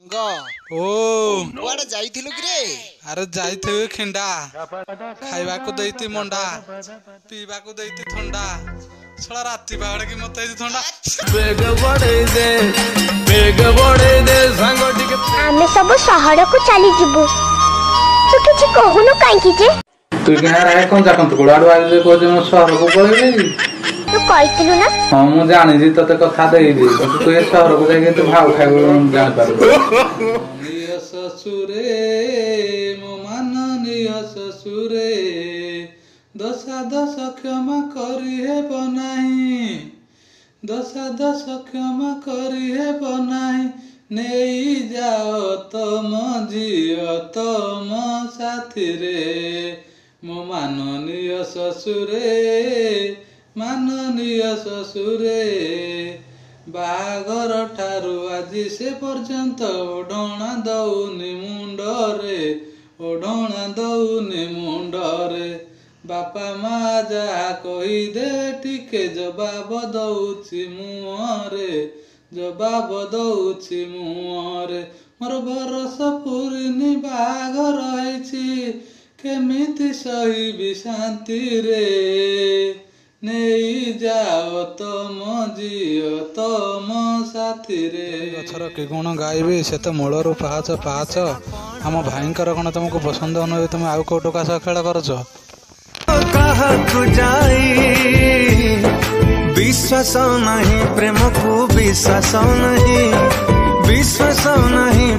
ओ कुआडे जाइथिलु कि रे? अरे जाइथिलु खिंडा खाइबा को देइति मंडा पीबा को देइति ठंडा छला राती बागड़ की मते ठंडा बेग बड़े दे सांग टिके आमे सब शहर को चली जिबु तू किछि कहूनु काई कि जे तू केना रे कोन जा कोन तो गोडाडू आजे को जे म शहर को पळेबे तू कहतिलु ना हां मु जानि जी तते कथा देई दी तू ए शहर को जाके तो भाव खाइबो जान पारबो निय ससुरे मो माननीय ससुरे दशा दश क्षमा करी हे बनाई दशा दश क्षमा करी हे बनाई नेई जाओ तम जियो तम साथी रे मो माननीय ससुरे बागर ठारू आज से पर्यंत ओढ़णा दौनी मुंडरे बापा माँ जहा कहीदे टिके जवाब दौछि मुहरे मोर बरस पूर्णी बागर हैछि केमिति सहिबी शांति रे नेई जाओ तम जियो तम साथी रे गछर कि गुण गाइबे से तो मूलरू पाहाच आम भाईंकर कौन तुमको पसंद अनुए तुम आउ को टोका सह खेल करछ विश्वास नहीं प्रेम को विश्वास नहीं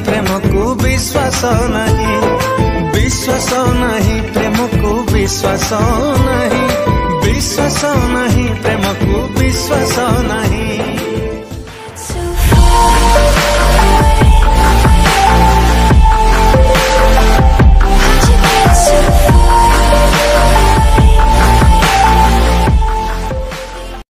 प्रेम को विश्वास नहीं प्रेम को विश्वास नहीं प्रेम को विश्वास नहीं।